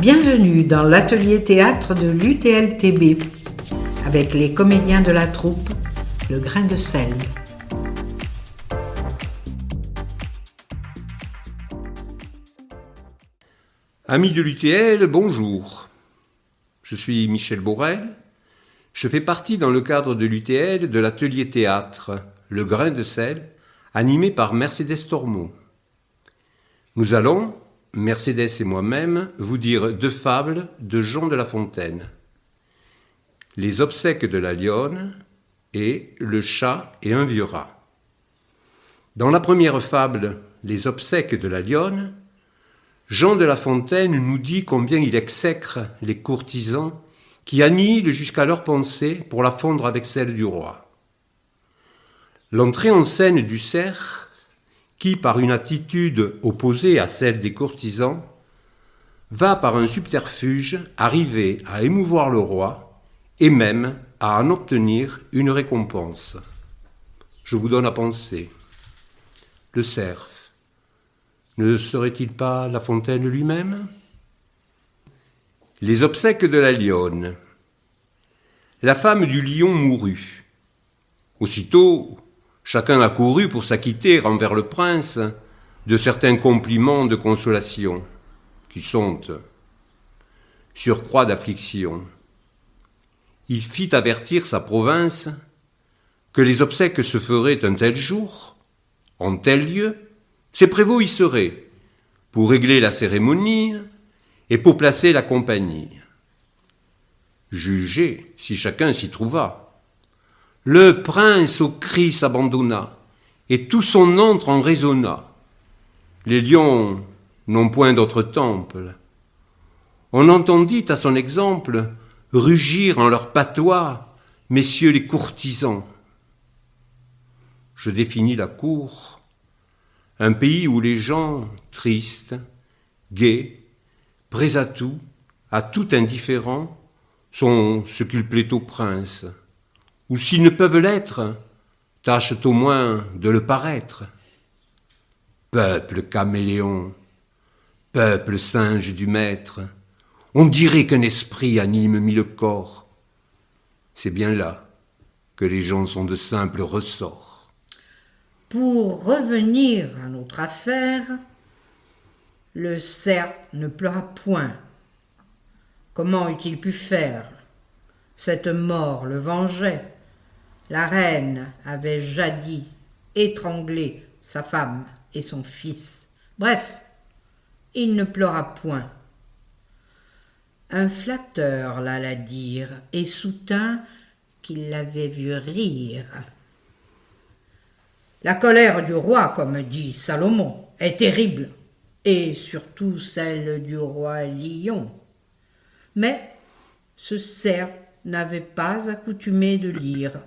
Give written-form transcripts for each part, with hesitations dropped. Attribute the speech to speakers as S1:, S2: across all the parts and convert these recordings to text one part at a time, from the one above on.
S1: Bienvenue dans l'atelier théâtre de l'UTLTB avec les comédiens de la troupe Le Grain de Sel.
S2: Amis de l'UTL, bonjour. Je suis Michel Borel. Je fais partie dans le cadre de l'UTL de l'atelier théâtre Le Grain de Sel, animé par Mercedes Tormaux. Nous allons, Mercedes et moi-même, vous dire deux fables de Jean de La Fontaine. Les obsèques de la lionne et Le chat et un vieux rat. Dans la première fable, Les obsèques de la lionne, Jean de La Fontaine nous dit combien il exècre les courtisans qui annihilent jusqu'à leur pensée pour la fondre avec celle du roi. L'entrée en scène du cerf, qui, par une attitude opposée à celle des courtisans, va par un subterfuge arriver à émouvoir le roi et même à en obtenir une récompense. Je vous donne à penser. Le cerf, ne serait-il pas La Fontaine lui-même ? Les obsèques de la lionne. La femme du lion mourut. Aussitôt, chacun accourut pour s'acquitter envers le prince de certains compliments de consolation, qui sont surcroît d'affliction. Il fit avertir sa province que les obsèques se feraient un tel jour, en tel lieu, ses prévôts y seraient, pour régler la cérémonie et pour placer la compagnie. Jugez si chacun s'y trouva. Le prince aux cris s'abandonna, et tout son antre en résonna. Les lions n'ont point d'autre temple. On entendit à son exemple rugir en leur patois messieurs les courtisans. Je définis la cour, un pays où les gens, tristes, gais, prêts à tout indifférent, sont ce qu'il plaît au prince, ou s'ils ne peuvent l'être, tâchent au moins de le paraître. Peuple caméléon, peuple singe du maître, on dirait qu'un esprit anime mille corps. C'est bien là que les gens sont de simples ressorts.
S1: Pour revenir à notre affaire, le cerf ne pleura point. Comment eût-il pu faire ? Cette mort le vengeait. La reine avait jadis étranglé sa femme et son fils. Bref, il ne pleura point. Un flatteur l'alla dire et soutint qu'il l'avait vu rire. La colère du roi, comme dit Salomon, est terrible, et surtout celle du roi lion. Mais ce cerf n'avait pas accoutumé de lire.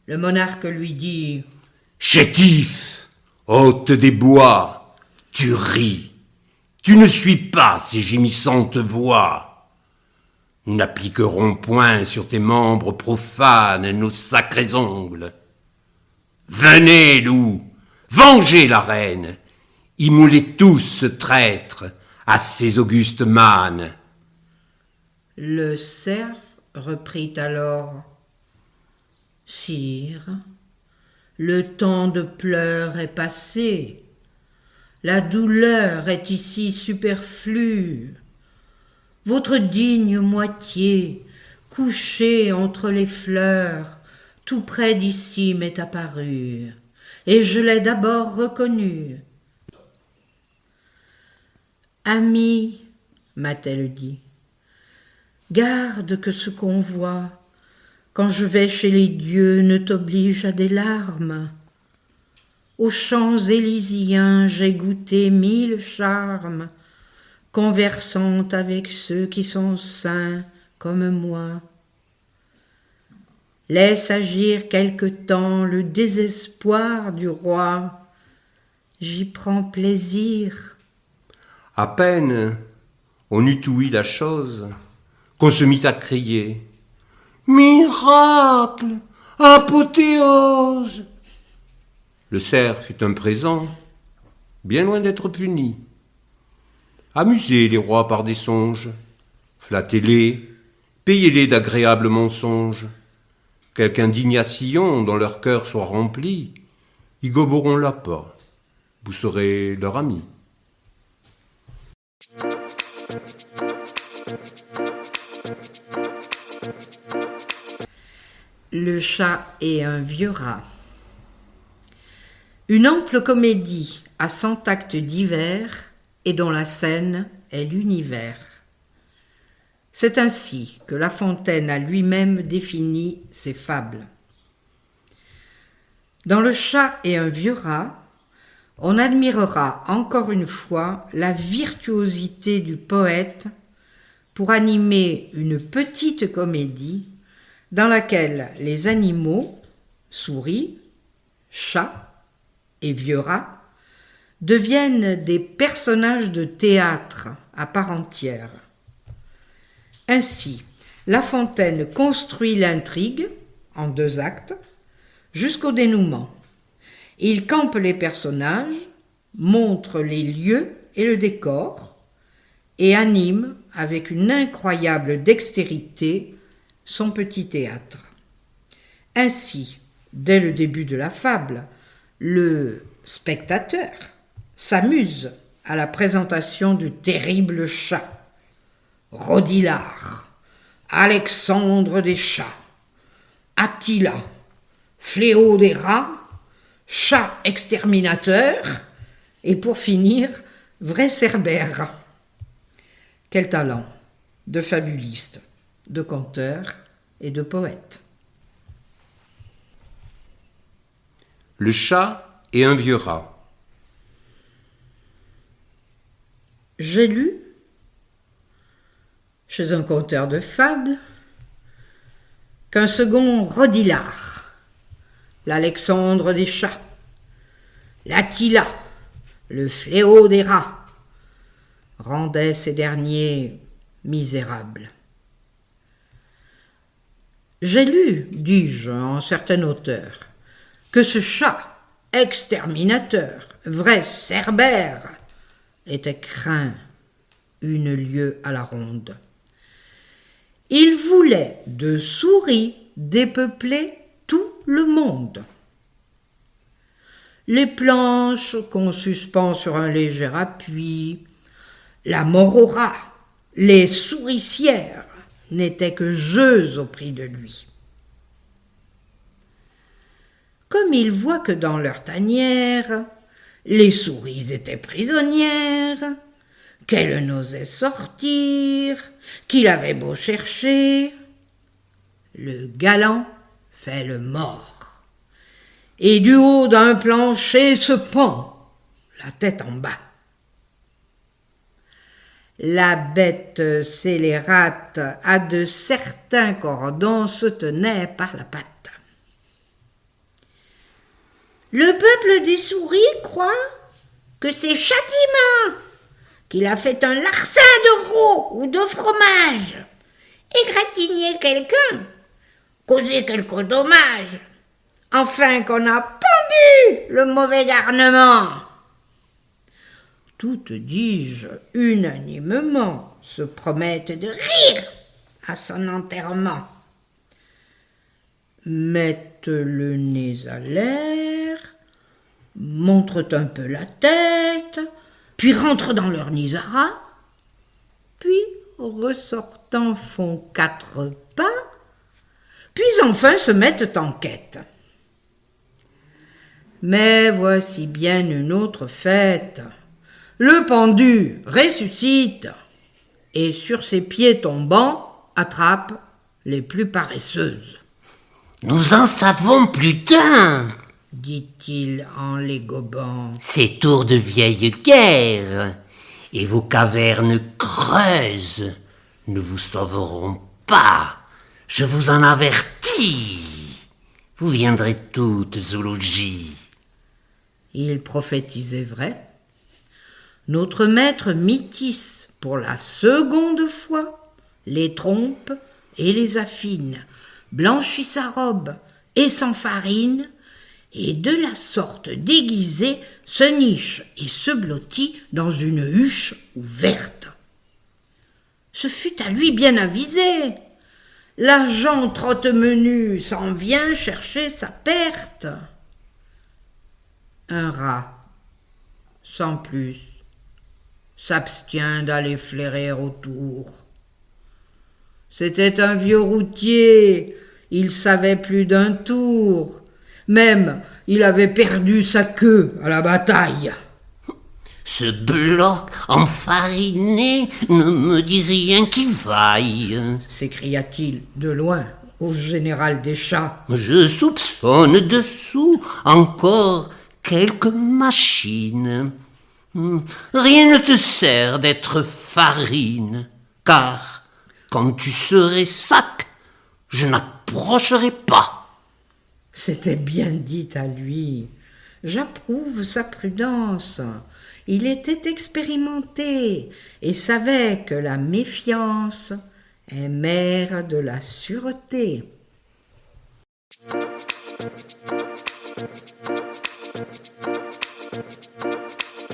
S1: Le monarque lui dit «
S2: Chétif, hôte des bois, tu ris, tu ne suis pas ces gémissantes voix. Nous n'appliquerons point sur tes membres profanes nos sacrés ongles. Venez, loup, vengez la reine, immolez tous ce traître à ces augustes mânes. »
S1: Le cerf reprit alors « Sire, le temps de pleurs est passé, la douleur est ici superflue. Votre digne moitié, couchée entre les fleurs, tout près d'ici m'est apparue, et je l'ai d'abord reconnue. Ami, m'a-t-elle dit, garde que ce qu'on voit, quand je vais chez les dieux, ne t'oblige à des larmes. Aux champs élysiens, j'ai goûté 1000 charmes, conversant avec ceux qui sont saints comme moi. Laisse agir quelque temps le désespoir du roi, j'y prends plaisir.
S2: À peine on eut ouï la chose, qu'on se mit à crier « Miracle, apothéose !» Le cerf fut un présent, bien loin d'être puni. Amusez les rois par des songes, flattez-les, payez-les d'agréables mensonges. Quelque indignation dans leur cœur soit remplie, ils goberont l'appât, vous serez leur ami.
S1: Le chat et un vieux rat. Une ample comédie à 100 actes divers et dont la scène est l'univers. C'est ainsi que La Fontaine a lui-même défini ses fables. Dans Le chat et un vieux rat, on admirera encore une fois la virtuosité du poète pour animer une petite comédie dans laquelle les animaux, souris, chats et vieux rats, deviennent des personnages de théâtre à part entière. Ainsi, La Fontaine construit l'intrigue en 2 actes jusqu'au dénouement. Il campe les personnages, montre les lieux et le décor et anime avec une incroyable dextérité son petit théâtre. Ainsi, dès le début de la fable, le spectateur s'amuse à la présentation du terrible chat. Rodilard, Alexandre des chats, Attila, fléau des rats, chat exterminateur, et pour finir, vrai Cerbère. Quel talent de fabuliste, de conteur et de poète.
S2: Le chat et un vieux rat.
S1: J'ai lu, chez un conteur de fables, qu'un second Rodilard, l'Alexandre des chats, l'Attila, le fléau des rats, rendait ces derniers misérables. J'ai lu, dis-je, en certain auteur, que ce chat exterminateur, vrai Cerbère, était craint une lieue à la ronde. Il voulait de souris dépeupler tout le monde. Les planches qu'on suspend sur un léger appui, la mort au rat, les souricières n'étaient que jeux au prix de lui. Comme il voit que dans leur tanière, les souris étaient prisonnières, qu'elles n'osaient sortir, qu'il avait beau chercher, le galant fait le mort, et du haut d'un plancher se pend, la tête en bas. La bête scélérate à de certains cordons se tenait par la patte. Le peuple des souris croit que c'est châtiment, qu'il a fait un larcin de veau ou de fromage, égratigné quelqu'un, causé quelque dommage, enfin qu'on a pendu le mauvais garnement. Toutes, dis-je, unanimement se promettent de rire à son enterrement. Mettent le nez à l'air, montrent un peu la tête, puis rentrent dans leur nid à rats, puis, ressortant, font 4 pas, puis enfin se mettent en quête. Mais voici bien une autre fête. Le pendu ressuscite et sur ses pieds tombants attrape les plus paresseuses.
S3: Nous en savons plus d'un,
S1: dit-il en les gobant.
S3: Ces tours de vieille guerre et vos cavernes creuses ne vous sauveront pas. Je vous en avertis. Vous viendrez toutes au logis.
S1: Il prophétisait vrai. Notre maître métisse pour la seconde fois, les trompe et les affine, blanchit sa robe et s'enfarine, et de la sorte déguisé se niche et se blottit dans une huche ouverte. Ce fut à lui bien avisé. L'agent trotte-menu s'en vient chercher sa perte. Un rat, sans plus, s'abstient d'aller flairer autour. C'était un vieux routier, il savait plus d'un tour. Même, il avait perdu sa queue à la bataille.
S3: Ce bloc enfariné ne me dit rien qui vaille.
S1: S'écria-t-il de loin au général des chats.
S3: Je soupçonne dessous encore quelques machines. Rien ne te sert d'être farine, car quand tu serais sac, je n'approcherai pas.
S1: C'était bien dit à lui. J'approuve sa prudence. Il était expérimenté et savait que la méfiance est mère de la sûreté.